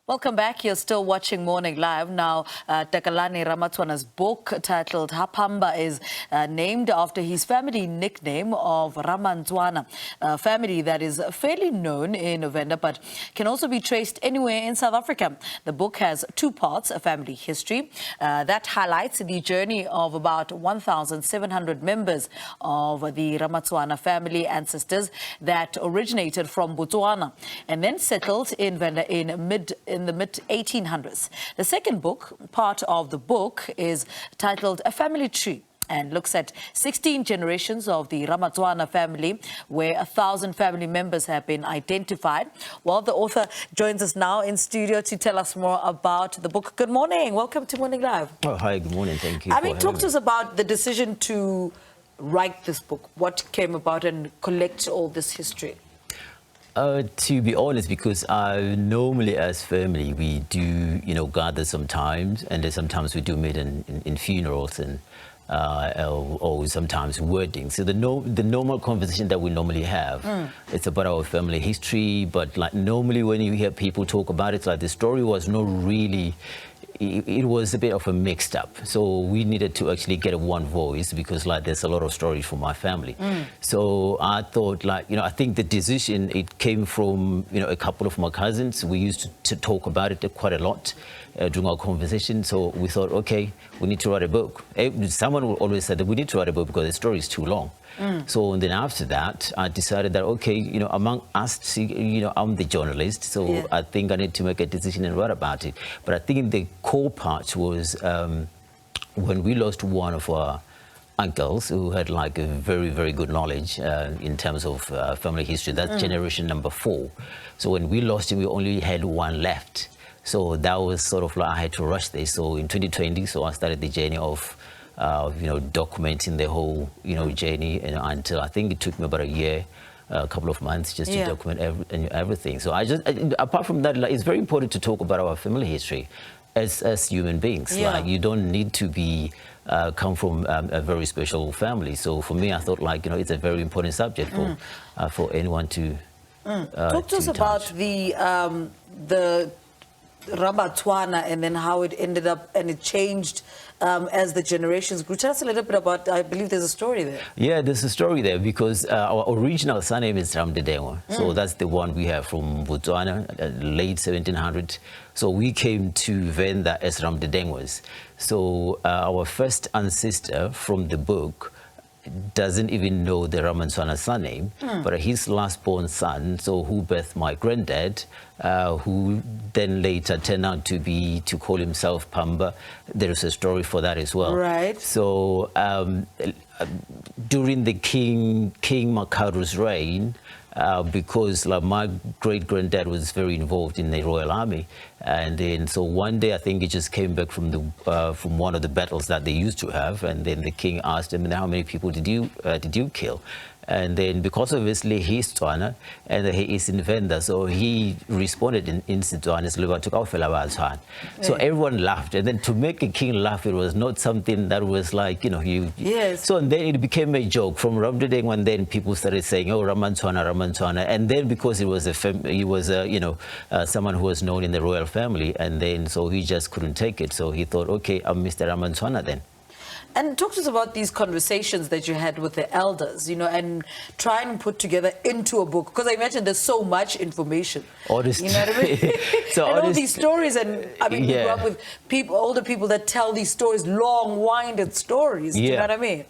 Welcome back. You're still watching Morning Live. Now, Takalani Ramatswana's book titled HA-PHAMBA is named after his family nickname of Ramantswana, a family that is fairly known in Venda but can also be traced anywhere in South Africa. The book has two parts, a family history that highlights the journey of about 1,700 members of the Ramatswana family ancestors that originated from Botswana and then settled in Venda in the mid-1800s. The second book, part of the book, is titled A Family Tree and looks at 16 generations of the Ramatswana family, where 1,000 family members have been identified. Well, the author joins us now in studio to tell us more about the book. Good morning. Welcome to Morning Live. Oh, hi. Good morning. Thank you. Talk to us about the decision to write this book. What came about and collect all this history? To be honest, because normally as family we do, gather sometimes, and then sometimes we do meet in funerals and or sometimes weddings. So the normal conversation that we normally have, it's about our family history. But like normally when you hear people talk about it, like the story was not really. It was a bit of a mixed up, so we needed to actually get one voice because like there's a lot of stories from my family. So I thought I think the decision, it came from a couple of my cousins. We used to talk about it quite a lot during our conversation. So we thought, okay, we need to write a book. Someone will always say that we need to write a book because the story is too long. So and then after that, I decided that, okay, among us, I'm the journalist, so yeah. I think I need to make a decision and write about it. But I think the core part was when we lost one of our uncles who had like a very, very good knowledge in terms of family history. That's generation number 4. So when we lost him, we only had one left. So that was sort of like I had to rush this. So in 2020, so I started the journey of documenting the whole, journey, until I think it took me about a year, a couple of months just to document everything. So apart from that, it's very important to talk about our family history as human beings. Yeah. Like you don't need to be come from a very special family. So for me, I thought it's a very important subject for anyone to talk to us about the Ramatswana and then how it ended up and it changed as the generations grew. Tell us a little bit about, I believe there's a story there. Yeah, there's a story there because our original surname is Ramdedengwa. So that's the one we have from Botswana, late 1700s. So we came to Venda as Ramdedengwas. So our first ancestor from the book doesn't even know the Ramantswana surname, but his last born son, so who birthed my granddad, who then later turned out to call himself Phamba. There is a story for that as well. Right. So during the King Makaru's reign, because my great-granddad was very involved in the Royal Army, and then so one day I think he just came back from one of the battles that they used to have, and then the king asked him, how many people did you kill? And then because obviously he's Tswana and he is in Venda, so he responded in Tswana. So everyone laughed, and then to make a king laugh, it was not something that was like Yes. So and then it became a joke from Ramdedengwa, and then people started saying, oh, Ramantswana, and then because it was someone who was known in the royal family, and then so he just couldn't take it, so he thought, okay, I'm Mr. Ramantswana then. And talk to us about these conversations that you had with the elders, and try and put together into a book. Because I imagine there's so much information. Honestly. You know what I mean? So and all these stories, and I mean, you grew up with older people that tell these stories, long-winded stories. Do you know what I mean?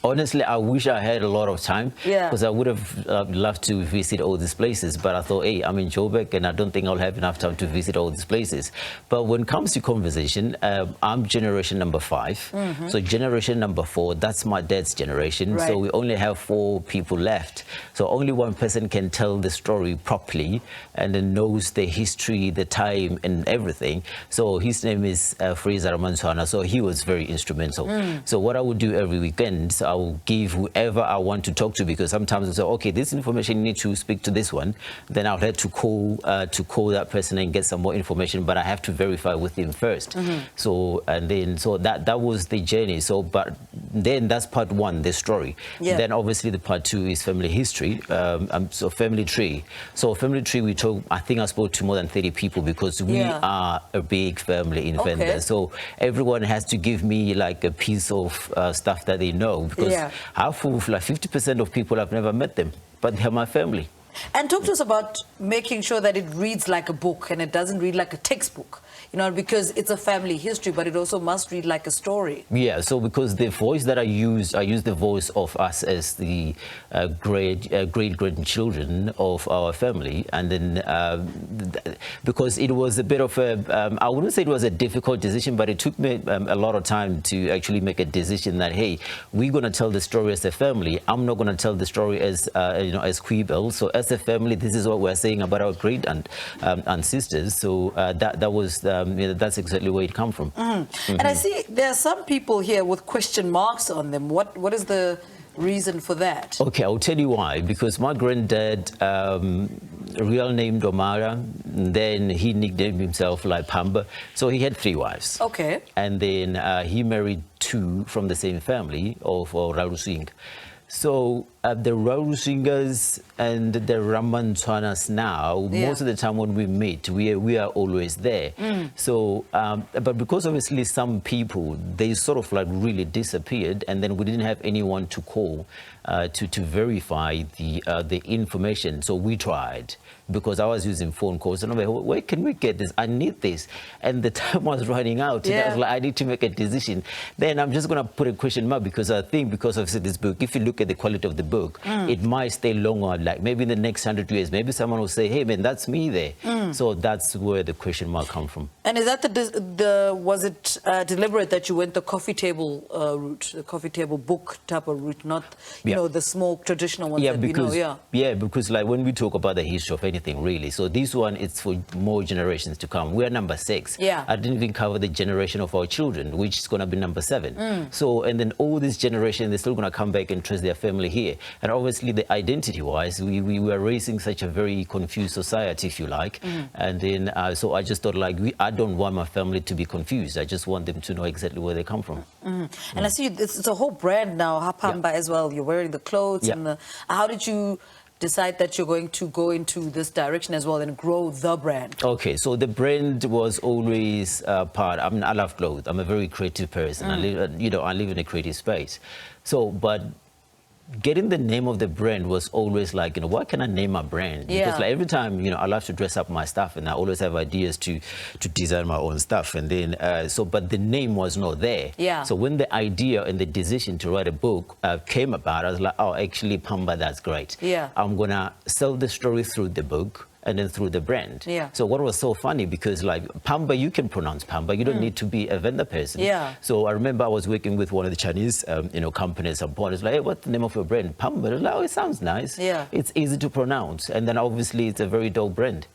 Honestly, I wish I had a lot of time, because I would have loved to visit all these places. But I thought, hey, I'm in Joburg, and I don't think I'll have enough time to visit all these places. But when it comes to conversation, I'm generation number 5. So generation number 4, that's my dad's generation. Right. So we only have 4 people left. So only one person can tell the story properly and then knows the history, the time, and everything. So his name is Fraser Ramantswana. So he was very instrumental. So what I would do every weekend, so I will give whoever I want to talk to, because sometimes I say, okay, this information, you need to speak to this one. Then I'll have to call that person and get some more information, but I have to verify with him first. So and then so that was the journey. So but then that's part one, the story. Yeah. Then obviously the part two is family history, so family tree. So family tree, I think I spoke to more than 30 people because we are a big family in Venda. So everyone has to give me like a piece of stuff that they know, because half of, like 50% of people, I've never met them, but they're my family. And talk to us about making sure that it reads like a book and it doesn't read like a textbook, you know, because it's a family history, but it also must read like a story. Yeah, so because the voice that I use the voice of us as the great-grandchildren of our family. And then because it was a bit of a, I wouldn't say it was a difficult decision, but it took me a lot of time to actually make a decision that, hey, we're going to tell the story as a family. I'm not going to tell the story as, you know, as Quibell. So as a family, this is what we're saying about our great ancestors. So that was, you know, that's exactly where it come from. And I see there are some people here with question marks on them. What is the reason for that? Okay, I'll tell you why. Because my granddad, real name Domara, then he nicknamed himself like HA-PHAMBA. So he had 3 wives. Okay. And then he married 2 from the same family of Rarusing. So the Rarusingers and the Ramantswanas now, most of the time when we meet, we are always there. So, but because obviously some people, they sort of like really disappeared, and then we didn't have anyone to call to verify the information. So we tried, because I was using phone calls, and I'm like, where can we get this? I need this. And the time was running out. And I was like, I need to make a decision. Then I'm just going to put a question mark, because I think because of this book, if you look at the quality of the book, it might stay longer, like maybe in the next 100 years, maybe someone will say, hey man, that's me there. So that's where the question mark come from. And is that was it deliberate that you went the coffee table route, the coffee table book type of route, not, you know, the small traditional ones that because, we know? Yeah, because like when we talk about the history of anything, really, so this one, it's for more generations to come. We're number 6. I didn't even cover the generation of our children, which is going to be number 7. So, and then all this generation, they're still going to come back and trace their family here. And obviously the identity-wise, we were raising such a very confused society, if you like. And then, so I just thought, like, I don't want my family to be confused. I just want them to know exactly where they come from. And I see it's a whole brand now, HA-PHAMBA as well. You're wearing the clothes. And how did you decide that you're going to go into this direction as well and grow the brand? Okay, so the brand was always part. I mean, I love clothes. I'm a very creative person. I live, you know, I live in a creative space. So, but getting the name of the brand was always like, you know, what can I name my brand? Because like every time, you know, I love to dress up my stuff, and I always have ideas to design my own stuff. And then, but the name was not there. So when the idea and the decision to write a book came about, I was like, oh, actually, HA-PHAMBA, that's great. I'm gonna sell the story through the book and then through the brand. So what was so funny, because like HA-PHAMBA, you can pronounce HA-PHAMBA, you don't need to be a Venda person. So I remember I was working with one of the Chinese, you know, companies at some point. It's like, hey, what's the name of your brand? HA-PHAMBA. It's like, oh, it sounds nice. It's easy to pronounce. And then obviously it's a very dope brand.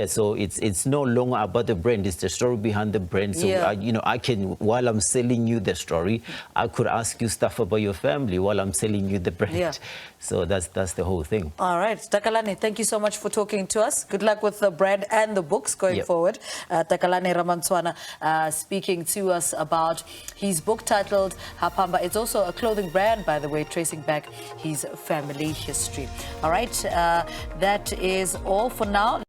So it's no longer about the brand, it's the story behind the brand. So, you know, I can, while I'm selling you the story, I could ask you stuff about your family while I'm selling you the brand. So that's the whole thing. All right, Takalani, thank you so much for talking to us. Good luck with the brand and the books going forward. Takalani Ramantswana speaking to us about his book titled HA-PHAMBA. It's also a clothing brand, by the way, tracing back his family history. All right, that is all for now.